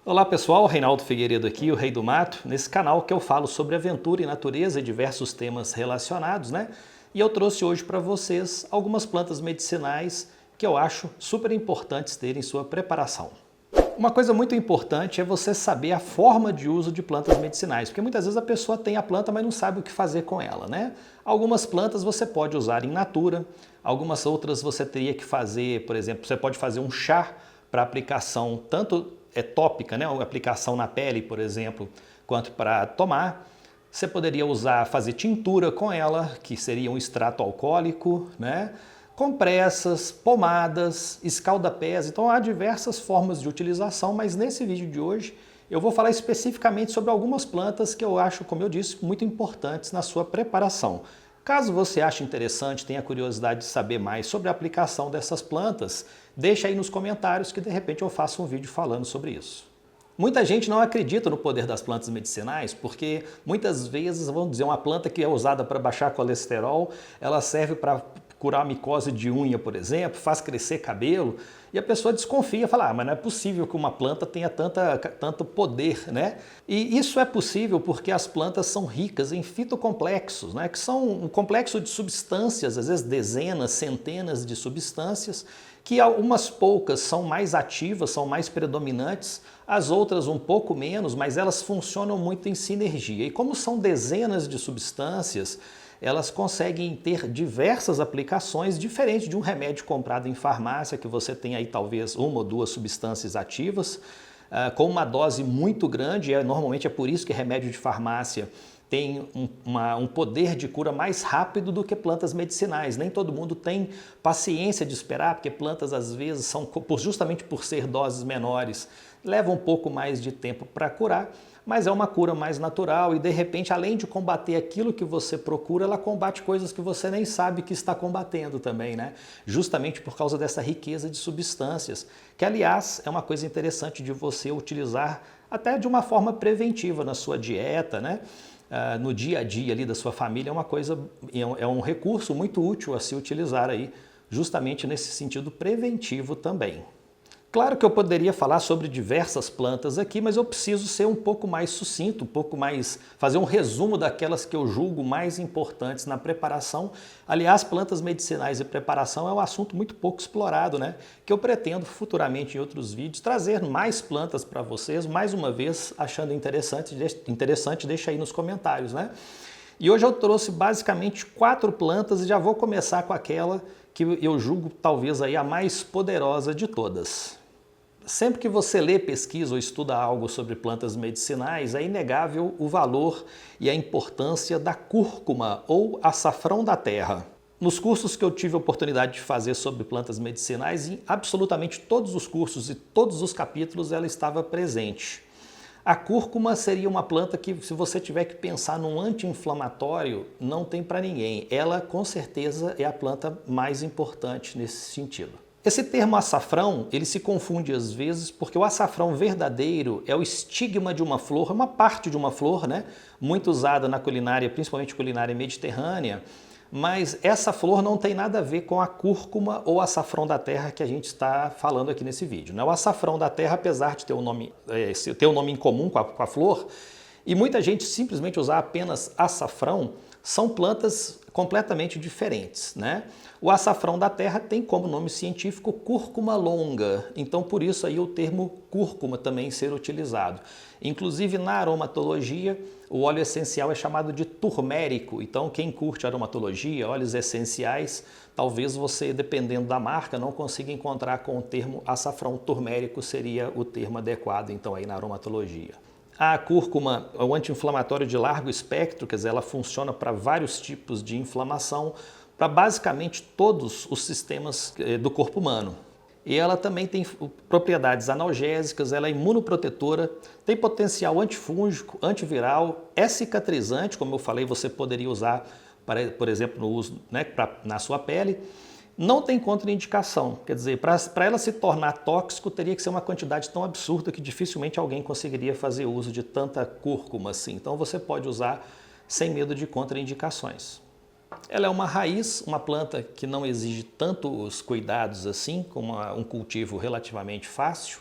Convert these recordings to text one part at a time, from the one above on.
Olá pessoal, Reinaldo Figueiredo aqui, o Rei do Mato, nesse canal que eu falo sobre aventura e natureza e diversos temas relacionados, né? E eu trouxe hoje para vocês algumas plantas medicinais que eu acho super importantes ter em sua preparação. Uma coisa muito importante é você saber a forma de uso de plantas medicinais, porque muitas vezes a pessoa tem a planta, mas não sabe o que fazer com ela, né? Algumas plantas você pode usar in natura, algumas outras você teria que fazer, por exemplo, você pode fazer um chá para aplicação tanto tópica, né? Aplicação na pele, por exemplo, quanto para tomar. Você poderia fazer tintura com ela, que seria um extrato alcoólico, né? Compressas, pomadas, escaldapés. Então há diversas formas de utilização, mas nesse vídeo de hoje eu vou falar especificamente sobre algumas plantas que eu acho, como eu disse, muito importantes na sua preparação. Caso você ache interessante, tenha curiosidade de saber mais sobre a aplicação dessas plantas, deixa aí nos comentários que de repente eu faço um vídeo falando sobre isso. Muita gente não acredita no poder das plantas medicinais porque muitas vezes, vamos dizer, uma planta que é usada para baixar colesterol, ela serve para curar micose de unha, por exemplo, faz crescer cabelo, e a pessoa desconfia, fala, mas não é possível que uma planta tenha tanto poder, né? E isso é possível porque as plantas são ricas em fitocomplexos, né? Que são um complexo de substâncias, às vezes dezenas, centenas de substâncias, que algumas poucas são mais ativas, são mais predominantes, as outras um pouco menos, mas elas funcionam muito em sinergia. E como são dezenas de substâncias, elas conseguem ter diversas aplicações, diferente de um remédio comprado em farmácia, que você tem aí talvez uma ou duas substâncias ativas, com uma dose muito grande, normalmente é por isso que remédio de farmácia tem um poder de cura mais rápido do que plantas medicinais. Nem todo mundo tem paciência de esperar, porque plantas às vezes são, justamente por ser doses menores, levam um pouco mais de tempo para curar, mas é uma cura mais natural e de repente, além de combater aquilo que você procura, ela combate coisas que você nem sabe que está combatendo também, né? Justamente por causa dessa riqueza de substâncias, que aliás é uma coisa interessante de você utilizar até de uma forma preventiva na sua dieta, né? No dia a dia ali da sua família é um recurso muito útil a se utilizar aí, justamente nesse sentido preventivo também. Claro que eu poderia falar sobre diversas plantas aqui, mas eu preciso ser um pouco mais sucinto, fazer um resumo daquelas que eu julgo mais importantes na preparação. Aliás, plantas medicinais e preparação é um assunto muito pouco explorado, né? Que eu pretendo futuramente em outros vídeos trazer mais plantas para vocês, mais uma vez, achando interessante, deixa aí nos comentários, né? E hoje eu trouxe basicamente 4 plantas e já vou começar com aquela que eu julgo talvez aí a mais poderosa de todas. Sempre que você lê, pesquisa ou estuda algo sobre plantas medicinais, é inegável o valor e a importância da cúrcuma ou açafrão da terra. Nos cursos que eu tive a oportunidade de fazer sobre plantas medicinais, em absolutamente todos os cursos e todos os capítulos ela estava presente. A cúrcuma seria uma planta que, se você tiver que pensar num anti-inflamatório, não tem para ninguém. Ela, com certeza, é a planta mais importante nesse sentido. Esse termo açafrão, ele se confunde às vezes porque o açafrão verdadeiro é o estigma de uma flor, uma parte de uma flor, né? Muito usada na culinária, principalmente culinária mediterrânea, mas essa flor não tem nada a ver com a cúrcuma ou açafrão da terra que a gente está falando aqui nesse vídeo, né? O açafrão da terra, apesar de ter um nome em comum com a flor, e muita gente simplesmente usar apenas açafrão, são plantas completamente diferentes, né? O açafrão da terra tem como nome científico cúrcuma longa, então por isso aí o termo cúrcuma também ser utilizado. Inclusive na aromatologia, o óleo essencial é chamado de turmérico, então quem curte aromatologia, óleos essenciais, talvez você, dependendo da marca, não consiga encontrar com o termo açafrão. Turmérico seria o termo adequado então aí na aromatologia. A cúrcuma é um anti-inflamatório de largo espectro, quer dizer, ela funciona para vários tipos de inflamação, para basicamente todos os sistemas do corpo humano. E ela também tem propriedades analgésicas, ela é imunoprotetora, tem potencial antifúngico, antiviral, é cicatrizante, como eu falei, você poderia usar, por exemplo, no uso, né, na sua pele. Não tem contraindicação, quer dizer, para ela se tornar tóxico teria que ser uma quantidade tão absurda que dificilmente alguém conseguiria fazer uso de tanta cúrcuma assim. Então você pode usar sem medo de contraindicações. Ela é uma raiz, uma planta que não exige tantos cuidados assim, como um cultivo relativamente fácil.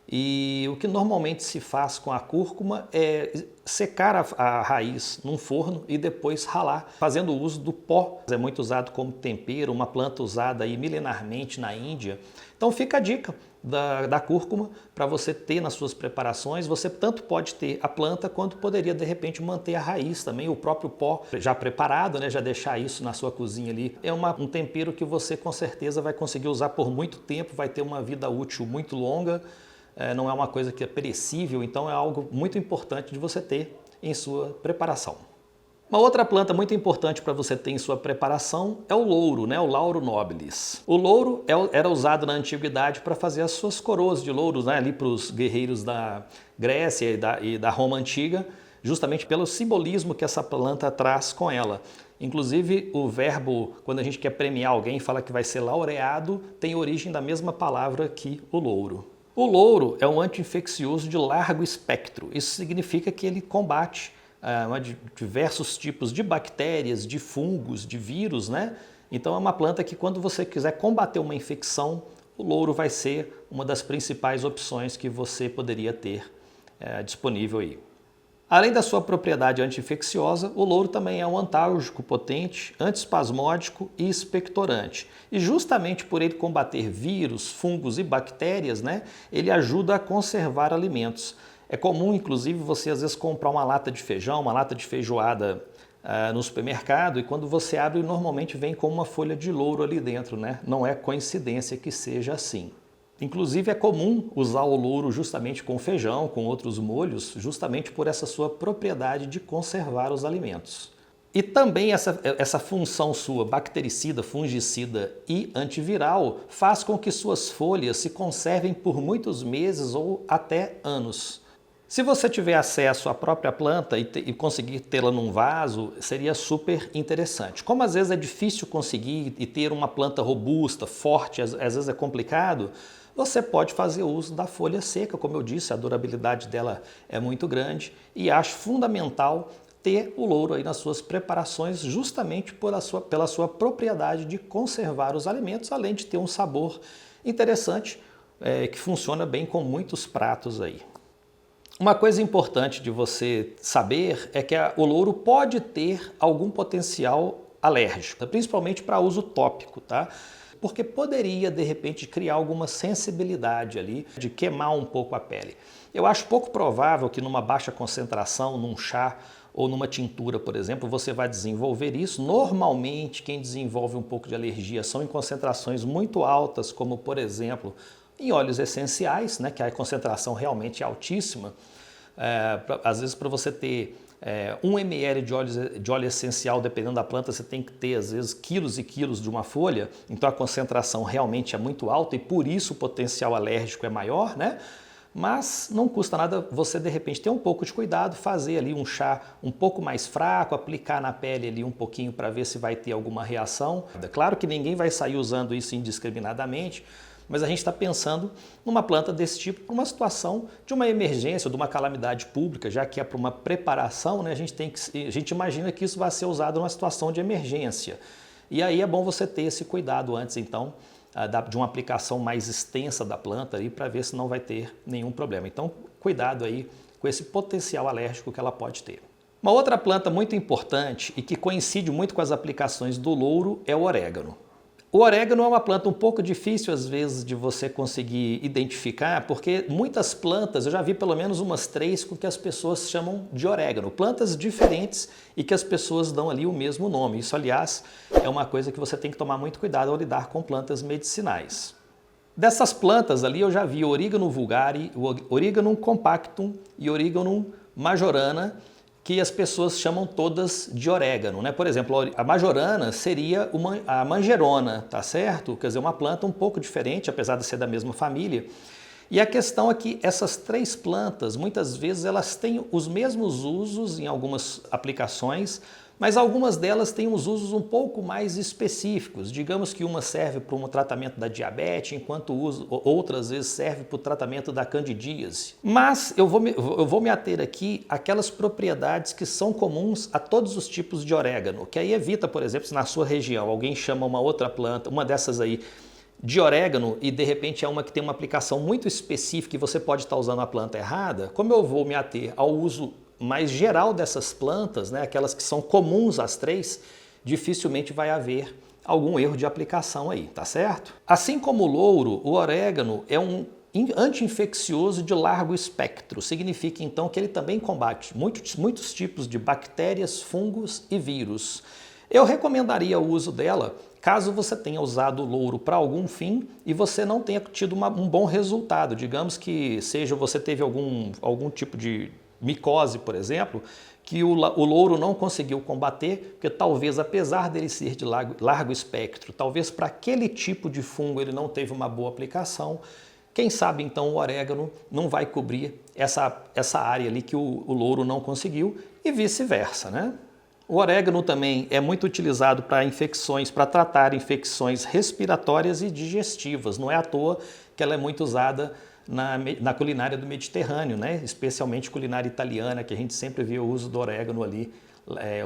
E o que normalmente se faz com a cúrcuma é secar a raiz num forno e depois ralar, fazendo uso do pó. É muito usado como tempero, uma planta usada aí milenarmente na Índia. Então fica a dica da cúrcuma para você ter nas suas preparações. Você tanto pode ter a planta quanto poderia de repente manter a raiz também, o próprio pó já preparado, né? Já deixar isso na sua cozinha ali. É um tempero que você com certeza vai conseguir usar por muito tempo, vai ter uma vida útil muito longa. Não é uma coisa que é perecível, então é algo muito importante de você ter em sua preparação. Uma outra planta muito importante para você ter em sua preparação é o louro, né? O Lauro nobilis. O louro era usado na antiguidade para fazer as suas coroas de louros, né? Ali para os guerreiros da Grécia e da Roma antiga, justamente pelo simbolismo que essa planta traz com ela. Inclusive o verbo, quando a gente quer premiar alguém, fala que vai ser laureado, tem origem da mesma palavra que o louro. O louro é um anti-infeccioso de largo espectro. Isso significa que ele combate diversos tipos de bactérias, de fungos, de vírus, né? Então é uma planta que quando você quiser combater uma infecção, o louro vai ser uma das principais opções que você poderia ter disponível aí. Além da sua propriedade anti-infecciosa, o louro também é um antálgico potente, antiespasmódico e expectorante. E justamente por ele combater vírus, fungos e bactérias, né, ele ajuda a conservar alimentos. É comum, inclusive, você às vezes comprar uma lata de feijão, uma lata de feijoada no supermercado e quando você abre, normalmente vem com uma folha de louro ali dentro, né? Não é coincidência que seja assim. Inclusive é comum usar o louro justamente com feijão, com outros molhos, justamente por essa sua propriedade de conservar os alimentos. E também essa função sua bactericida, fungicida e antiviral faz com que suas folhas se conservem por muitos meses ou até anos. Se você tiver acesso à própria planta e conseguir tê-la num vaso, seria super interessante. Como às vezes é difícil conseguir e ter uma planta robusta, forte, às vezes é complicado, você pode fazer uso da folha seca, como eu disse, a durabilidade dela é muito grande e acho fundamental ter o louro aí nas suas preparações justamente pela sua propriedade de conservar os alimentos, além de ter um sabor interessante que funciona bem com muitos pratos aí. Uma coisa importante de você saber é que o louro pode ter algum potencial alérgico, principalmente para uso tópico, tá? Porque poderia, de repente, criar alguma sensibilidade ali, de queimar um pouco a pele. Eu acho pouco provável que numa baixa concentração, num chá ou numa tintura, por exemplo, você vai desenvolver isso. Normalmente, quem desenvolve um pouco de alergia são em concentrações muito altas, como, por exemplo, em óleos essenciais, né, que a concentração realmente é altíssima. Às vezes, para você ter 1 ml de óleo essencial, dependendo da planta, você tem que ter, às vezes, quilos e quilos de uma folha, então a concentração realmente é muito alta e por isso o potencial alérgico é maior, né? Mas não custa nada você, de repente, ter um pouco de cuidado, fazer ali um chá um pouco mais fraco, aplicar na pele ali um pouquinho para ver se vai ter alguma reação. É claro que ninguém vai sair usando isso indiscriminadamente, mas a gente está pensando numa planta desse tipo para uma situação de uma emergência, de uma calamidade pública, já que é para uma preparação, né? A gente imagina que isso vai ser usado numa situação de emergência. E aí é bom você ter esse cuidado antes, então, de uma aplicação mais extensa da planta para ver se não vai ter nenhum problema. Então, cuidado aí com esse potencial alérgico que ela pode ter. Uma outra planta muito importante e que coincide muito com as aplicações do louro é o orégano. O orégano é uma planta um pouco difícil às vezes de você conseguir identificar, porque muitas plantas, eu já vi pelo menos umas 3 que as pessoas chamam de orégano, plantas diferentes e que as pessoas dão ali o mesmo nome. Isso, aliás, é uma coisa que você tem que tomar muito cuidado ao lidar com plantas medicinais. Dessas plantas ali eu já vi Origanum vulgare, Origanum compactum e Origanum majorana, que as pessoas chamam todas de orégano, né? Por exemplo, a majorana seria a manjerona, tá certo? Quer dizer, uma planta um pouco diferente, apesar de ser da mesma família. E a questão é que essas 3 plantas, muitas vezes, elas têm os mesmos usos em algumas aplicações, mas algumas delas têm uns usos um pouco mais específicos. Digamos que uma serve para um tratamento da diabetes, enquanto outras vezes serve para o tratamento da candidíase. Mas eu vou me ater aqui àquelas propriedades que são comuns a todos os tipos de orégano, que aí evita, por exemplo, se na sua região alguém chama uma outra planta, uma dessas aí, de orégano e de repente é uma que tem uma aplicação muito específica e você pode estar usando a planta errada, como eu vou me ater ao uso mais geral dessas plantas, né, aquelas que são comuns às três, dificilmente vai haver algum erro de aplicação aí, tá certo? Assim como o louro, o orégano é um anti-infeccioso de largo espectro. Significa então que ele também combate muitos tipos de bactérias, fungos e vírus. Eu recomendaria o uso dela caso você tenha usado o louro para algum fim e você não tenha tido um bom resultado. Digamos que seja você teve algum tipo de micose, por exemplo, que o louro não conseguiu combater, porque talvez, apesar dele ser de largo espectro, talvez para aquele tipo de fungo ele não teve uma boa aplicação. Quem sabe então o orégano não vai cobrir essa área ali que o louro não conseguiu e vice-versa, né? O orégano também é muito utilizado para infecções, para tratar infecções respiratórias e digestivas. Não é à toa que ela é muito usada na culinária do Mediterrâneo, né? Especialmente culinária italiana, que a gente sempre vê o uso do orégano ali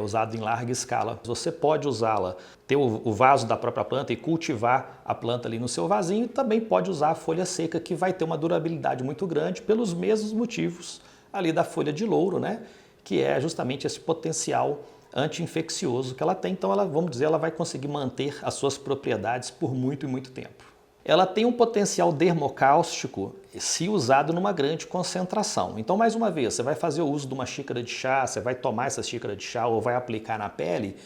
usado em larga escala. Você pode usá-la, ter o vaso da própria planta e cultivar a planta ali no seu vasinho, e também pode usar a folha seca, que vai ter uma durabilidade muito grande pelos mesmos motivos ali da folha de louro, né? Que é justamente esse potencial anti-infeccioso que ela tem. Então vamos dizer, ela vai conseguir manter as suas propriedades por muito e muito tempo. Ela tem um potencial dermocáustico se usado numa grande concentração. Então, mais uma vez, você vai fazer o uso de uma xícara de chá, você vai tomar essa xícara de chá ou vai aplicar na pele,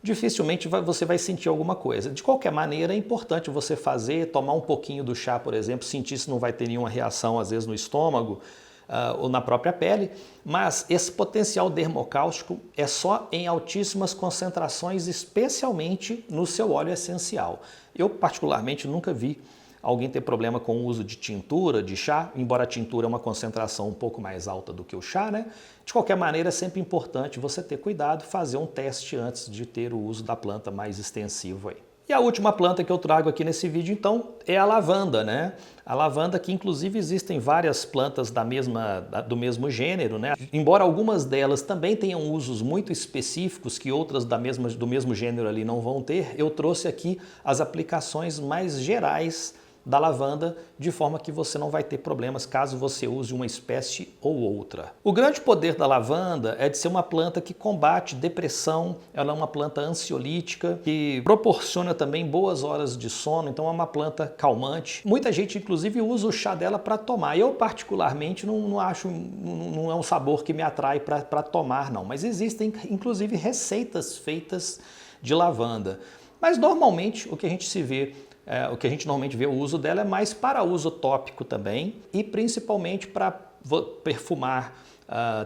dificilmente você vai sentir alguma coisa. De qualquer maneira, é importante você tomar um pouquinho do chá, por exemplo, sentir se não vai ter nenhuma reação, às vezes, no estômago, ou na própria pele, mas esse potencial dermocáustico é só em altíssimas concentrações, especialmente no seu óleo essencial. Eu, particularmente, nunca vi alguém ter problema com o uso de tintura, de chá, embora a tintura é uma concentração um pouco mais alta do que o chá, né? De qualquer maneira, é sempre importante você ter cuidado, fazer um teste antes de ter o uso da planta mais extensivo aí. E a última planta que eu trago aqui nesse vídeo, então, é a lavanda, né? A lavanda, que inclusive existem várias plantas do mesmo gênero, né? Embora algumas delas também tenham usos muito específicos que outras do mesmo gênero ali não vão ter, eu trouxe aqui as aplicações mais gerais da lavanda, de forma que você não vai ter problemas caso você use uma espécie ou outra. O grande poder da lavanda é de ser uma planta que combate depressão, ela é uma planta ansiolítica, que proporciona também boas horas de sono, então é uma planta calmante. Muita gente, inclusive, usa o chá dela para tomar. Eu, particularmente, não é um sabor que me atrai para tomar, não. Mas existem, inclusive, receitas feitas de lavanda. Mas, normalmente, o que a gente normalmente vê o uso dela é mais para uso tópico também e principalmente para perfumar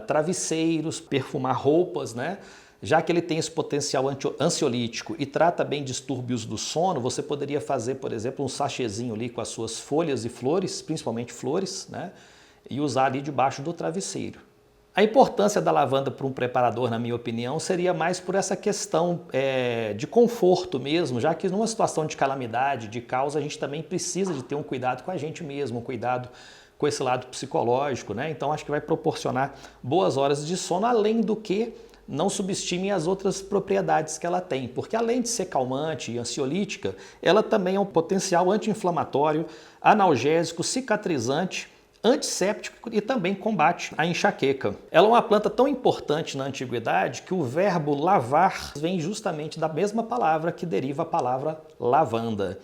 travesseiros, perfumar roupas, né? Já que ele tem esse potencial ansiolítico e trata bem distúrbios do sono, você poderia fazer, por exemplo, um sachêzinho ali com as suas folhas e flores, principalmente flores, né? E usar ali debaixo do travesseiro. A importância da lavanda para um preparador, na minha opinião, seria mais por essa questão de conforto mesmo, já que numa situação de calamidade, de caos, a gente também precisa de ter um cuidado com a gente mesmo, um cuidado com esse lado psicológico, né? Então acho que vai proporcionar boas horas de sono, além do que não subestime as outras propriedades que ela tem, porque além de ser calmante e ansiolítica, ela também é um potencial anti-inflamatório, analgésico, cicatrizante, antisséptico e também combate a enxaqueca. Ela é uma planta tão importante na antiguidade que o verbo lavar vem justamente da mesma palavra que deriva a palavra lavanda.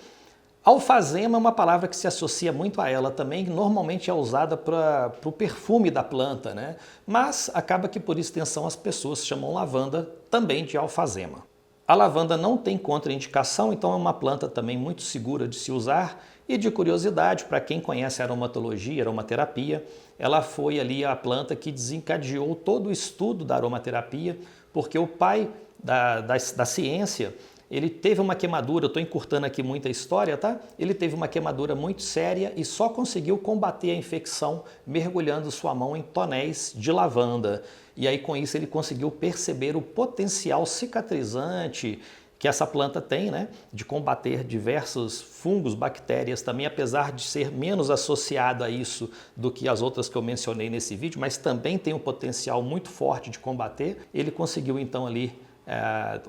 Alfazema é uma palavra que se associa muito a ela também, que normalmente é usada para o perfume da planta, né? Mas acaba que por extensão as pessoas chamam lavanda também de alfazema. A lavanda não tem contraindicação, então é uma planta também muito segura de se usar. E de curiosidade, para quem conhece aromatologia, aromaterapia, ela foi ali a planta que desencadeou todo o estudo da aromaterapia, porque o pai da ciência, ele teve uma queimadura, eu estou encurtando aqui muita história, tá? Ele teve uma queimadura muito séria e só conseguiu combater a infecção mergulhando sua mão em tonéis de lavanda. E aí com isso ele conseguiu perceber o potencial cicatrizante que essa planta tem, né, de combater diversos fungos, bactérias também, apesar de ser menos associada a isso do que as outras que eu mencionei nesse vídeo, mas também tem um potencial muito forte de combater. Ele conseguiu então ali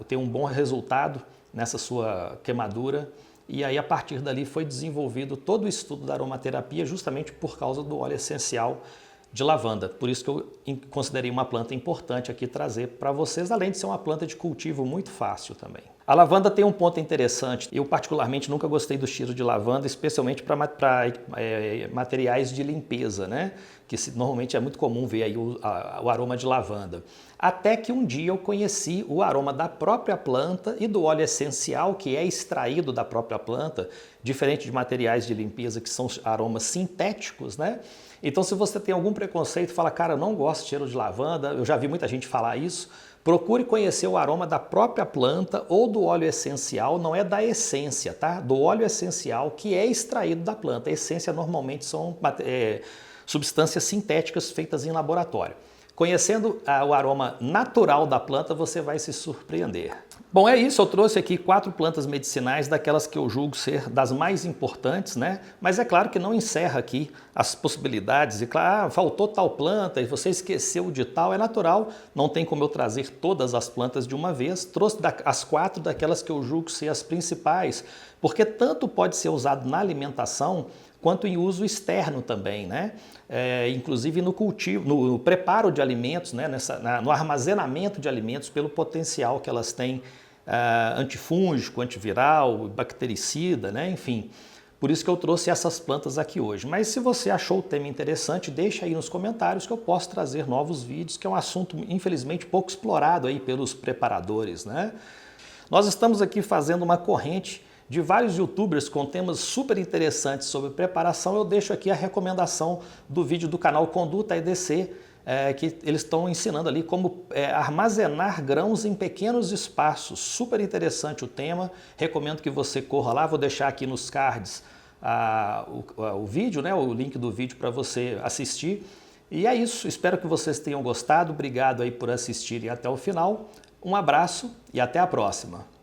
ter um bom resultado nessa sua queimadura e aí a partir dali foi desenvolvido todo o estudo da aromaterapia justamente por causa do óleo essencial de lavanda. Por isso que eu considerei uma planta importante aqui trazer para vocês, além de ser uma planta de cultivo muito fácil também. A lavanda tem um ponto interessante. Eu particularmente nunca gostei do cheiro de lavanda, especialmente para materiais de limpeza, né? Que normalmente é muito comum ver aí o aroma de lavanda. Até que um dia eu conheci o aroma da própria planta e do óleo essencial que é extraído da própria planta, diferente de materiais de limpeza que são aromas sintéticos, né? Então, se você tem algum preconceito, fala, cara, eu não gosto de cheiro de lavanda, eu já vi muita gente falar isso, procure conhecer o aroma da própria planta ou do óleo essencial, não é da essência, tá? Do óleo essencial que é extraído da planta. A essência normalmente são substâncias sintéticas feitas em laboratório. Conhecendo o aroma natural da planta, você vai se surpreender. Bom, é isso. Eu trouxe aqui 4 plantas medicinais, daquelas que eu julgo ser das mais importantes, né? Mas é claro que não encerra aqui as possibilidades. E claro, faltou tal planta e você esqueceu de tal. É natural, não tem como eu trazer todas as plantas de uma vez. Trouxe as 4 daquelas que eu julgo ser as principais, porque tanto pode ser usado na alimentação quanto em uso externo também, né? Inclusive no cultivo, no preparo de alimentos, né? No armazenamento de alimentos, pelo potencial que elas têm antifúngico, antiviral, bactericida, né? Enfim. Por isso que eu trouxe essas plantas aqui hoje. Mas se você achou o tema interessante, deixa aí nos comentários que eu posso trazer novos vídeos, que é um assunto, infelizmente, pouco explorado aí pelos preparadores, né? Nós estamos aqui fazendo uma corrente de vários youtubers com temas super interessantes sobre preparação. Eu deixo aqui a recomendação do vídeo do canal Conduta EDC, que eles estão ensinando ali como armazenar grãos em pequenos espaços. Super interessante o tema, recomendo que você corra lá, vou deixar aqui nos cards o vídeo, né, o link do vídeo para você assistir. E é isso, espero que vocês tenham gostado, obrigado aí por assistirem até o final, um abraço e até a próxima.